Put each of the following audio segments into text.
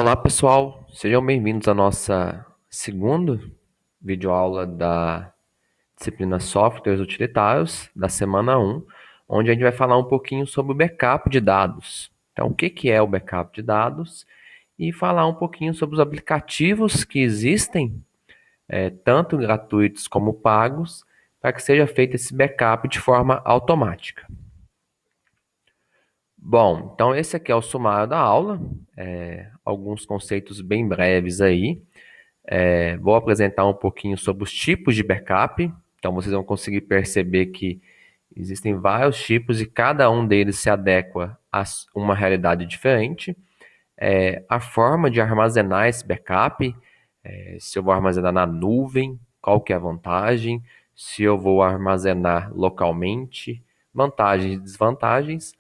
Olá pessoal, sejam bem-vindos à nossa segunda videoaula da disciplina Softwares Utilitários da semana 1, onde a gente vai falar um pouquinho sobre o backup de dados. Então, o que é o backup de dados? E falar um pouquinho sobre os aplicativos que existem, tanto gratuitos como pagos, para que seja feito esse backup de forma automática. Bom, então esse aqui é o sumário da aula, alguns conceitos bem breves aí. Vou apresentar um pouquinho sobre os tipos de backup. Então, vocês vão conseguir perceber que existem vários tipos e cada um deles se adequa a uma realidade diferente. A forma de armazenar esse backup, se eu vou armazenar na nuvem, qual que é a vantagem, se eu vou armazenar localmente, vantagens e desvantagens.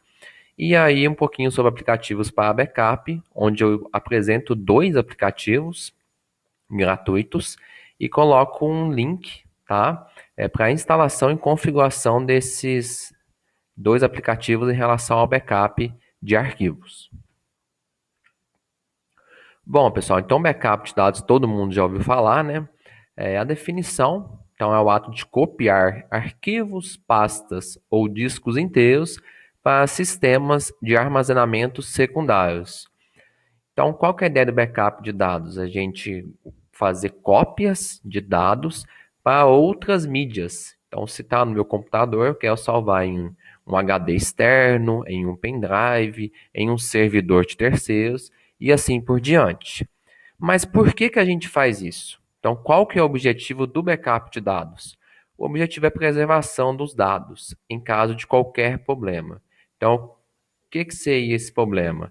E aí um pouquinho sobre aplicativos para backup, onde eu apresento dois aplicativos gratuitos e coloco um link, tá? Para instalação e configuração desses dois aplicativos em relação ao backup de arquivos. Bom, pessoal, então backup de dados todo mundo já ouviu falar, né? A definição, então, é o ato de copiar arquivos, pastas ou discos inteiros para sistemas de armazenamento secundários. Então, qual que é a ideia do backup de dados? A gente fazer cópias de dados para outras mídias. Então, se está no meu computador, eu quero salvar em um HD externo, em um pendrive, em um servidor de terceiros e assim por diante. Mas por que a gente faz isso? Então, qual que é o objetivo do backup de dados? O objetivo é a preservação dos dados em caso de qualquer problema. Então, o que seria esse problema?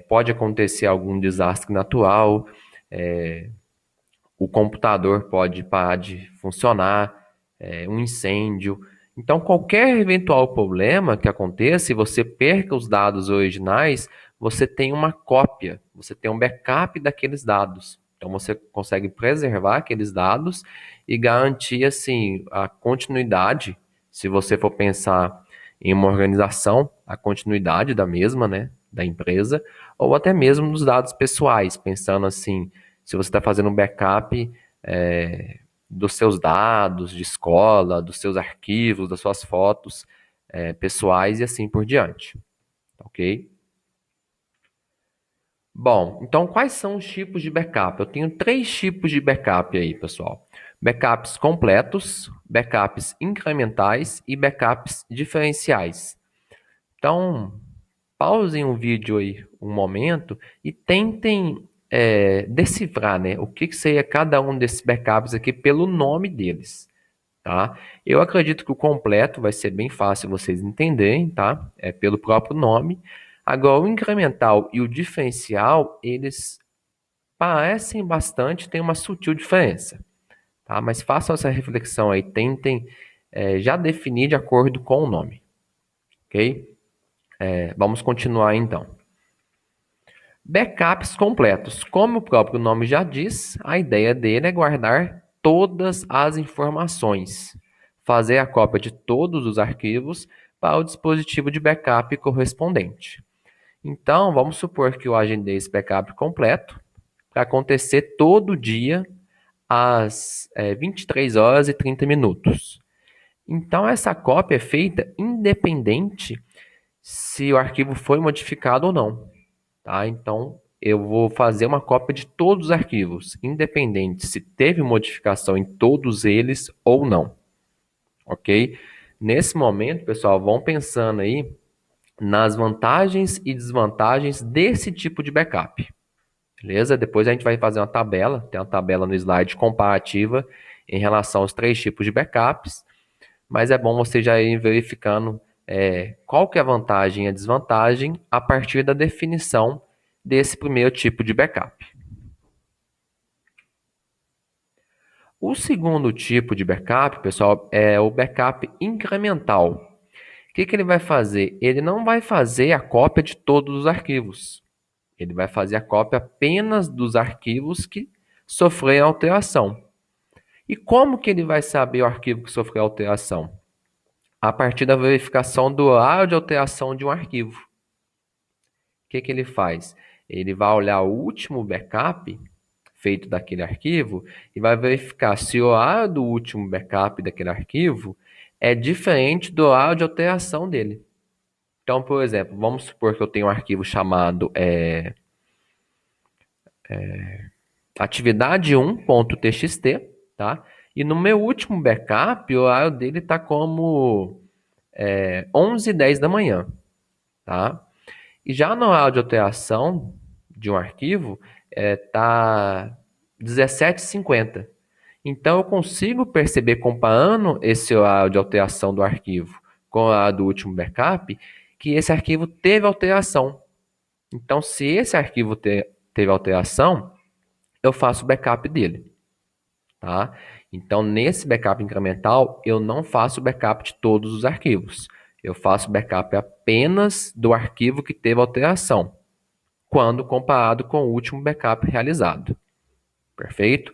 Pode acontecer algum desastre natural, o computador pode parar de funcionar, um incêndio. Então, qualquer eventual problema que aconteça e você perca os dados originais, você tem uma cópia, você tem um backup daqueles dados. Então, você consegue preservar aqueles dados e garantir assim a continuidade. Se você for pensar em uma organização, a continuidade da mesma, né, da empresa, ou até mesmo dos dados pessoais, pensando assim, se você está fazendo um backup dos seus dados de escola, dos seus arquivos, das suas fotos pessoais e assim por diante, ok? Bom, então quais são os tipos de backup? Eu tenho três tipos de backup aí, pessoal. Backups completos, backups incrementais e backups diferenciais. Então, pausem o vídeo aí um momento e tentem decifrar, né, o que seria cada um desses backups aqui pelo nome deles, tá? Eu acredito que o completo vai ser bem fácil vocês entenderem, tá? É pelo próprio nome. Agora, o incremental e o diferencial, eles parecem bastante, tem uma sutil diferença, tá? Mas façam essa reflexão aí, tentem já definir de acordo com o nome, ok? Vamos continuar então. Backups completos. Como o próprio nome já diz, a ideia dele é guardar todas as informações, fazer a cópia de todos os arquivos para o dispositivo de backup correspondente. Então, vamos supor que eu agendei esse backup completo para acontecer todo dia às 23 horas e 30 minutos. Então, essa cópia é feita independente se o arquivo foi modificado ou não. Tá? Então, eu vou fazer uma cópia de todos os arquivos, independente se teve modificação em todos eles ou não, ok? Nesse momento, pessoal, vão pensando aí nas vantagens e desvantagens desse tipo de backup, beleza? Depois a gente vai fazer uma tabela, tem uma tabela no slide comparativa em relação aos três tipos de backups, mas é bom você já ir verificando qual que é a vantagem e a desvantagem a partir da definição desse primeiro tipo de backup. O segundo tipo de backup, pessoal, é o backup incremental. O que ele vai fazer? Ele não vai fazer a cópia de todos os arquivos. Ele vai fazer a cópia apenas dos arquivos que sofreram alteração. E como que ele vai saber o arquivo que sofreu alteração? A partir da verificação do horário de alteração de um arquivo. O que ele faz? Ele vai olhar o último backup feito daquele arquivo e vai verificar se o horário do último backup daquele arquivo é diferente do horário de alteração dele. Então, por exemplo, vamos supor que eu tenho um arquivo chamado atividade1.txt, tá? E no meu último backup, o horário dele está como 11h10 da manhã, tá? E já no horário de alteração de um arquivo, tá 17h50. Então, eu consigo perceber, comparando esse horário de alteração do arquivo com o horário do último backup, que esse arquivo teve alteração. Então, se esse arquivo teve alteração, eu faço o backup dele, tá? Então, nesse backup incremental, eu não faço backup de todos os arquivos. Eu faço backup apenas do arquivo que teve alteração, quando comparado com o último backup realizado. Perfeito?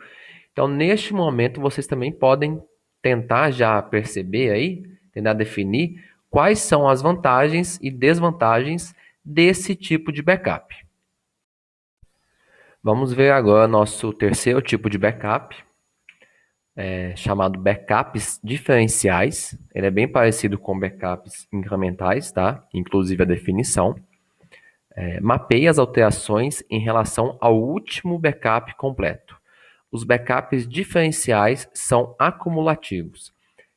Então, neste momento, vocês também podem tentar já perceber aí, tentar definir quais são as vantagens e desvantagens desse tipo de backup. Vamos ver agora nosso terceiro tipo de backup, chamado backups diferenciais. Ele é bem parecido com backups incrementais, tá? Inclusive a definição. Mapeia as alterações em relação ao último backup completo. Os backups diferenciais são acumulativos.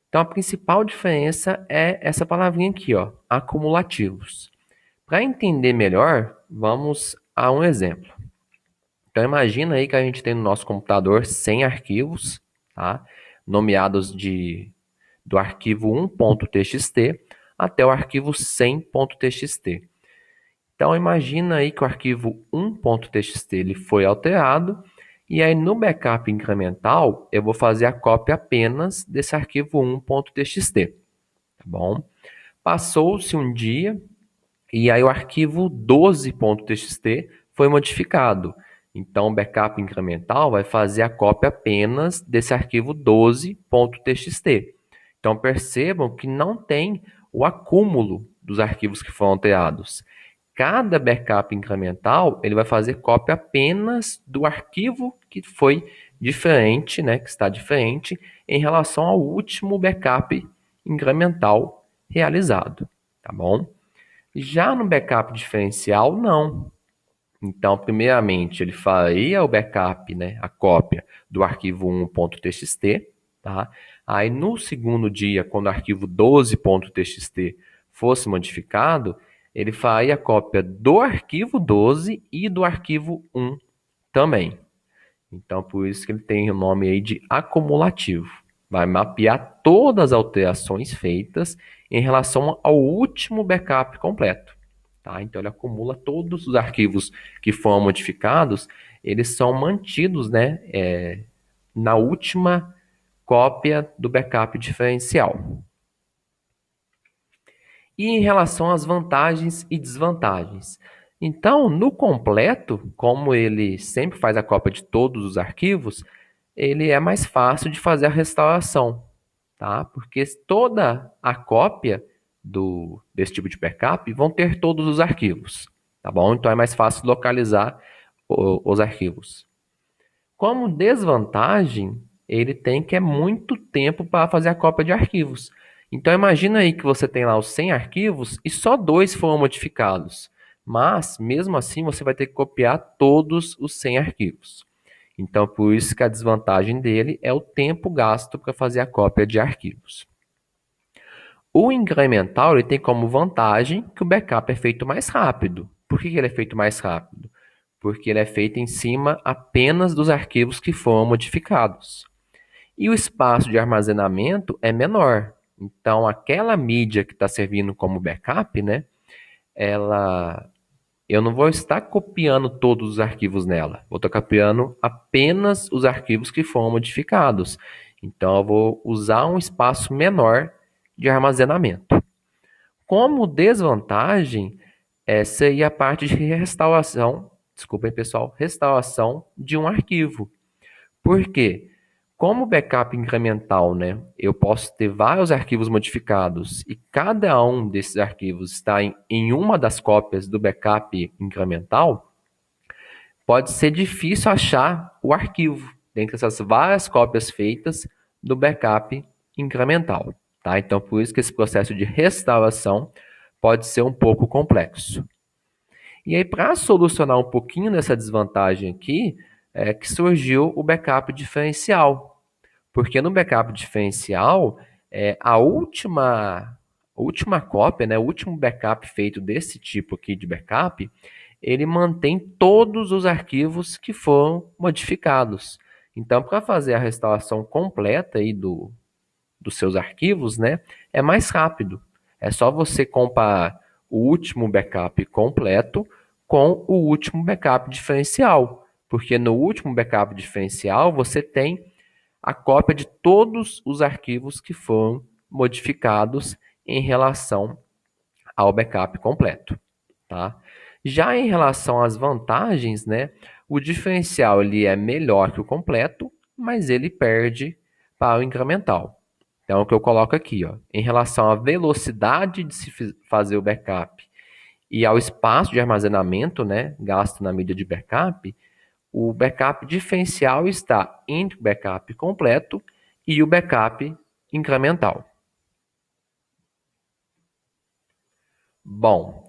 Então, a principal diferença é essa palavrinha aqui, ó, acumulativos. Para entender melhor, vamos a um exemplo. Então, imagina aí que a gente tem no nosso computador 100 arquivos, tá? Nomeados do arquivo 1.txt até o arquivo 100.txt. Então, imagina aí que o arquivo 1.txt ele foi alterado, e aí no backup incremental, eu vou fazer a cópia apenas desse arquivo 1.txt, tá bom? Passou-se um dia, e aí o arquivo 12.txt foi modificado. Então, o backup incremental vai fazer a cópia apenas desse arquivo 12.txt. Então, percebam que não tem o acúmulo dos arquivos que foram alterados. Cada backup incremental, ele vai fazer cópia apenas do arquivo que foi diferente, né, que está diferente em relação ao último backup incremental realizado, tá bom? Já no backup diferencial, não. Então, primeiramente, ele faria o backup, né, a cópia do arquivo 1.txt, tá? Aí, no segundo dia, quando o arquivo 12.txt fosse modificado, ele faria a cópia do arquivo 12 e do arquivo 1 também. Então, por isso que ele tem o nome aí de acumulativo. Vai mapear todas as alterações feitas em relação ao último backup completo. Tá? Então, ele acumula todos os arquivos que foram modificados, eles são mantidos, né, na última cópia do backup diferencial. E em relação às vantagens e desvantagens. Então, no completo, como ele sempre faz a cópia de todos os arquivos, ele é mais fácil de fazer a restauração, tá? Porque toda a cópia desse tipo de backup vão ter todos os arquivos, tá bom? Então é mais fácil localizar os arquivos. Como desvantagem, ele tem que é muito tempo para fazer a cópia de arquivos. Então imagina aí que você tem lá os 100 arquivos e só 2 foram modificados. Mas, mesmo assim, você vai ter que copiar todos os 100 arquivos. Então, por isso que a desvantagem dele é o tempo gasto para fazer a cópia de arquivos. O incremental ele tem como vantagem que o backup é feito mais rápido. Por que ele é feito mais rápido? Porque ele é feito em cima apenas dos arquivos que foram modificados. E o espaço de armazenamento é menor. Então, aquela mídia que está servindo como backup, né, eu não vou estar copiando todos os arquivos nela. Vou estar copiando apenas os arquivos que foram modificados. Então, eu vou usar um espaço menor de armazenamento. Como desvantagem, seria a parte de restauração, desculpem pessoal, restauração de um arquivo. Por quê? Como backup incremental, né, eu posso ter vários arquivos modificados e cada um desses arquivos está em uma das cópias do backup incremental, pode ser difícil achar o arquivo dentre essas várias cópias feitas do backup incremental, tá? Então, por isso que esse processo de restauração pode ser um pouco complexo. E aí, para solucionar um pouquinho dessa desvantagem aqui, é que surgiu o backup diferencial. Porque no backup diferencial, a última cópia, né, o último backup feito desse tipo aqui de backup, ele mantém todos os arquivos que foram modificados. Então, para fazer a restauração completa aí dos seus arquivos, né, é mais rápido. É só você comparar o último backup completo com o último backup diferencial. Porque no último backup diferencial você tem a cópia de todos os arquivos que foram modificados em relação ao backup completo, tá? Já em relação às vantagens, né, o diferencial ele é melhor que o completo, mas ele perde para o incremental. Então, o que eu coloco aqui, ó, em relação à velocidade de se fazer o backup e ao espaço de armazenamento, né, gasto na mídia de backup, o backup diferencial está entre o backup completo e o backup incremental. Bom,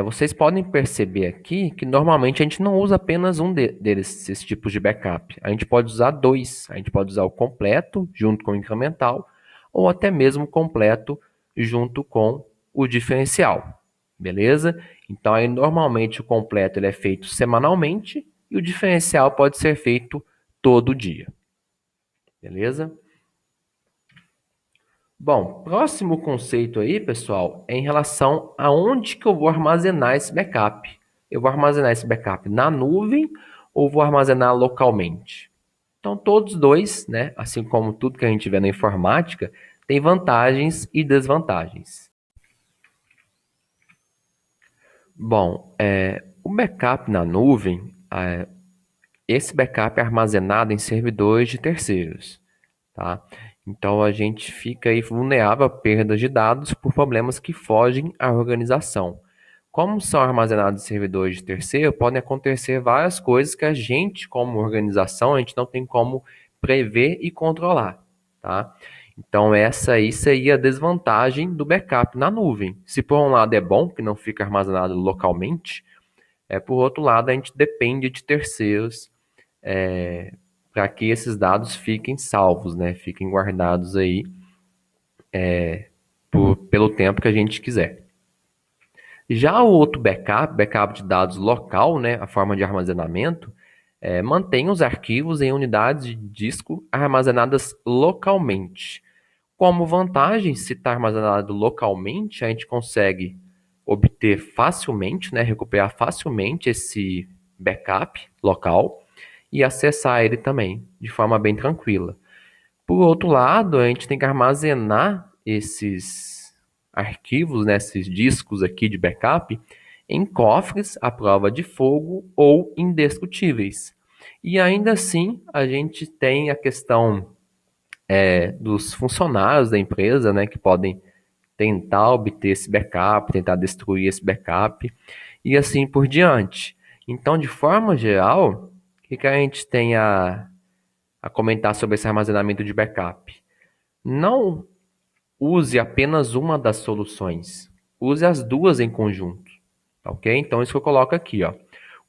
vocês podem perceber aqui que normalmente a gente não usa apenas um desses tipos de backup. A gente pode usar dois. A gente pode usar o completo junto com o incremental ou até mesmo o completo junto com o diferencial. Beleza? Então aí normalmente o completo ele é feito semanalmente e o diferencial pode ser feito todo dia. Beleza? Bom, próximo conceito aí, pessoal, é em relação a onde que eu vou armazenar esse backup. Eu vou armazenar esse backup na nuvem ou vou armazenar localmente? Então, todos dois, né, assim como tudo que a gente vê na informática, tem vantagens e desvantagens. Bom, o backup na nuvem, esse backup é armazenado em servidores de terceiros, tá? Então a gente fica aí vulnerável a perdas de dados por problemas que fogem à organização. Como são armazenados em servidores de terceiro, podem acontecer várias coisas que a gente, como organização, a gente não tem como prever e controlar, tá? Então essa aí seria a desvantagem do backup na nuvem. Se por um lado é bom, que não fica armazenado localmente, por outro lado a gente depende de terceiros para que esses dados fiquem salvos, né? Fiquem guardados aí pelo tempo que a gente quiser. Já o outro backup de dados local, né, a forma de armazenamento, mantém os arquivos em unidades de disco armazenadas localmente. Como vantagem, se está armazenado localmente, a gente consegue obter facilmente, né, recuperar facilmente esse backup local e acessar ele também de forma bem tranquila. Por outro lado, a gente tem que armazenar esses arquivos, né, esses discos aqui de backup, em cofres à prova de fogo ou indestrutíveis. E ainda assim, a gente tem a questão dos funcionários da empresa, né, que podem tentar obter esse backup, tentar destruir esse backup e assim por diante. Então, de forma geral, o que a gente tem a comentar sobre esse armazenamento de backup? Não use apenas uma das soluções, use as duas em conjunto, ok? Então, isso que eu coloco aqui, ó.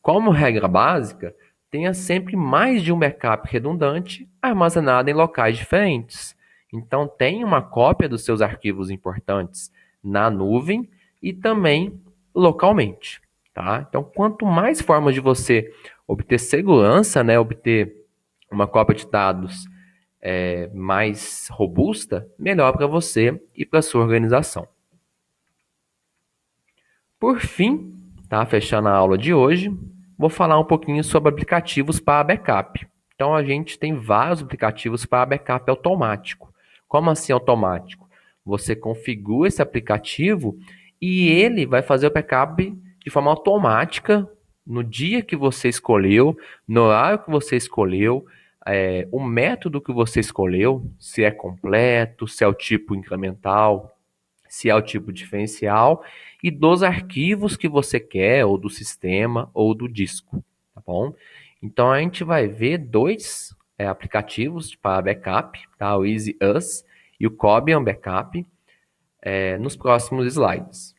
Como regra básica, tenha sempre mais de um backup redundante armazenado em locais diferentes. Então, tenha uma cópia dos seus arquivos importantes na nuvem e também localmente, tá? Então, quanto mais formas de você obter segurança, né, obter uma cópia de dados mais robusta, melhor para você e para sua organização. Por fim, tá, fechando a aula de hoje, vou falar um pouquinho sobre aplicativos para backup. Então, a gente tem vários aplicativos para backup automático. Como assim automático? Você configura esse aplicativo e ele vai fazer o backup de forma automática no dia que você escolheu, no horário que você escolheu, o método que você escolheu, se é completo, se é o tipo incremental, se é o tipo diferencial e dos arquivos que você quer, ou do sistema, ou do disco. bom? Então a gente vai ver dois aplicativos para backup, tá? O EasyUs e o Cobian Backup nos próximos slides.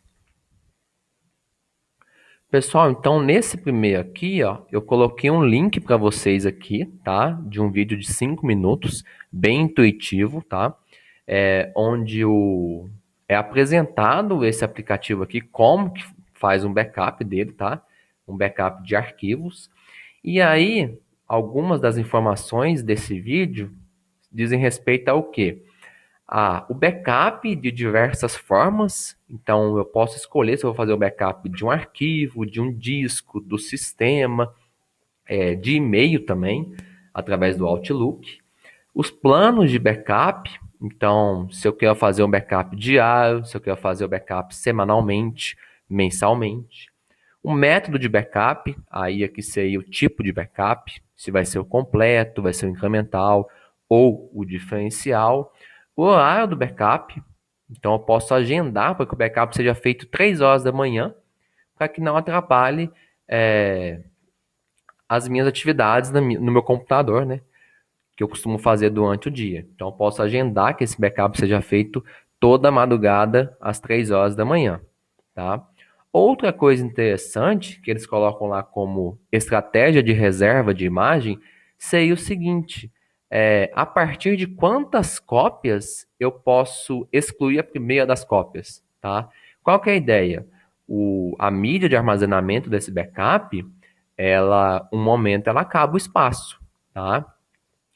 Pessoal, então nesse primeiro aqui, ó, eu coloquei um link para vocês aqui, tá? De um vídeo de 5 minutos, bem intuitivo, tá? Onde é apresentado esse aplicativo aqui, como que faz um backup dele, tá? Um backup de arquivos. E aí, algumas das informações desse vídeo dizem respeito ao quê? O backup de diversas formas. Então, eu posso escolher se eu vou fazer o backup de um arquivo, de um disco, do sistema, de e-mail também, através do Outlook. Os planos de backup, então, se eu quero fazer um backup diário, se eu quero fazer o backup semanalmente, mensalmente. O método de backup, aí aqui seria o tipo de backup, se vai ser o completo, vai ser o incremental ou o diferencial. O horário do backup, então eu posso agendar para que o backup seja feito 3 horas da manhã, para que não atrapalhe as minhas atividades no meu computador, né? Que eu costumo fazer durante o dia. Então eu posso agendar que esse backup seja feito toda madrugada às 3 horas da manhã, tá? Outra coisa interessante que eles colocam lá como estratégia de reserva de imagem seria o seguinte: a partir de quantas cópias eu posso excluir a primeira das cópias, tá? Qual que é a ideia? A mídia de armazenamento desse backup, um momento ela acaba o espaço, tá?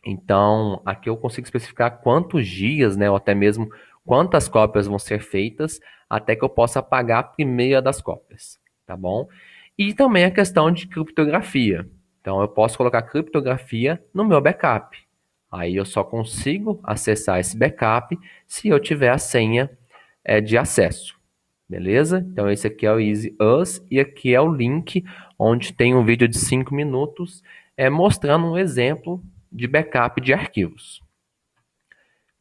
Então, aqui eu consigo especificar quantos dias, né, ou até mesmo quantas cópias vão ser feitas até que eu possa apagar a primeira das cópias, tá bom? E também a questão de criptografia. Então, eu posso colocar criptografia no meu backup. Aí eu só consigo acessar esse backup se eu tiver a senha de acesso, beleza? Então, esse aqui é o EasyUs e aqui é o link onde tem um vídeo de 5 minutos mostrando um exemplo de backup de arquivos.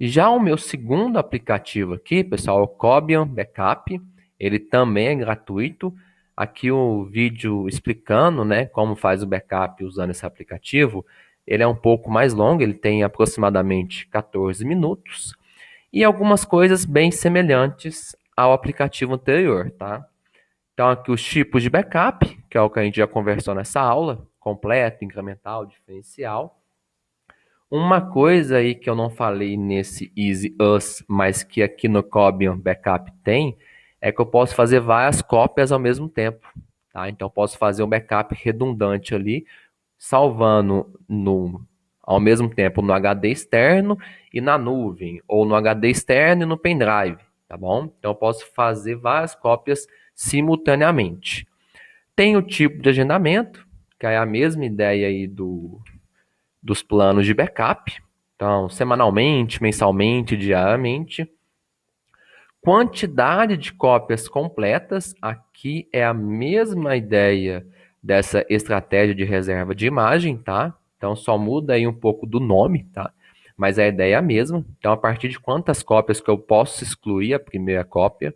Já o meu segundo aplicativo aqui, pessoal, é o Cobian Backup. Ele também é gratuito. Aqui o vídeo explicando, né, como faz o backup usando esse aplicativo. Ele é um pouco mais longo, ele tem aproximadamente 14 minutos e algumas coisas bem semelhantes ao aplicativo anterior, tá? Então aqui os tipos de backup, que é o que a gente já conversou nessa aula, completo, incremental, diferencial. Uma coisa aí que eu não falei nesse EasyUs, mas que aqui no Cobian Backup tem, é que eu posso fazer várias cópias ao mesmo tempo, tá? Então eu posso fazer um backup redundante ali, salvando ao mesmo tempo no HD externo e na nuvem, ou no HD externo e no pendrive, tá bom? Então eu posso fazer várias cópias simultaneamente. Tem o tipo de agendamento, que é a mesma ideia aí dos planos de backup. Então, semanalmente, mensalmente, diariamente. Quantidade de cópias completas, aqui é a mesma ideia dessa estratégia de reserva de imagem, tá? Então, só muda aí um pouco do nome, tá? Mas a ideia é a mesma. Então, a partir de quantas cópias que eu posso excluir a primeira cópia.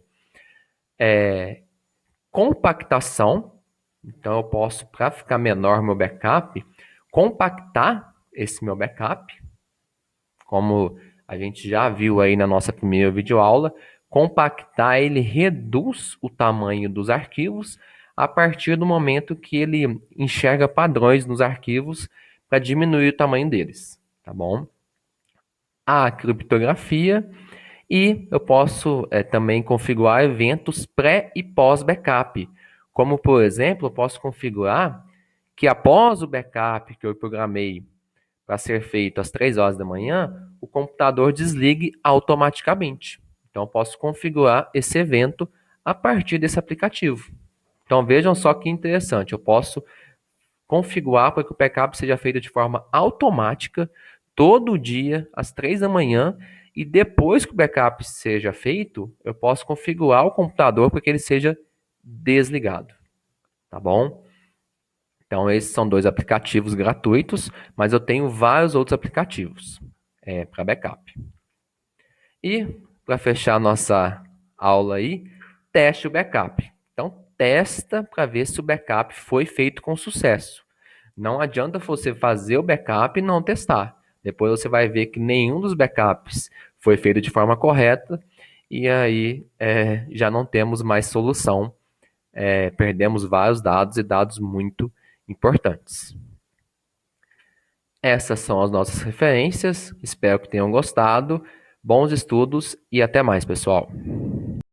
Compactação. Então, eu posso, para ficar menor meu backup, compactar esse meu backup. Como a gente já viu aí na nossa primeira videoaula, compactar ele reduz o tamanho dos arquivos a partir do momento que ele enxerga padrões nos arquivos para diminuir o tamanho deles, tá bom? A criptografia e eu posso também configurar eventos pré e pós backup, como por exemplo, eu posso configurar que após o backup que eu programei para ser feito às 3 horas da manhã, o computador desligue automaticamente. Então, eu posso configurar esse evento a partir desse aplicativo. Então, vejam só que interessante. Eu posso configurar para que o backup seja feito de forma automática, todo dia, às 3 da manhã, e depois que o backup seja feito, eu posso configurar o computador para que ele seja desligado. Tá bom? Então, esses são dois aplicativos gratuitos, mas eu tenho vários outros aplicativos para backup. E, para fechar a nossa aula aí, teste o backup. Então, testa para ver se o backup foi feito com sucesso. Não adianta você fazer o backup e não testar. Depois você vai ver que nenhum dos backups foi feito de forma correta e aí já não temos mais solução. Perdemos vários dados e dados muito importantes. Essas são as nossas referências. Espero que tenham gostado. Bons estudos e até mais, pessoal.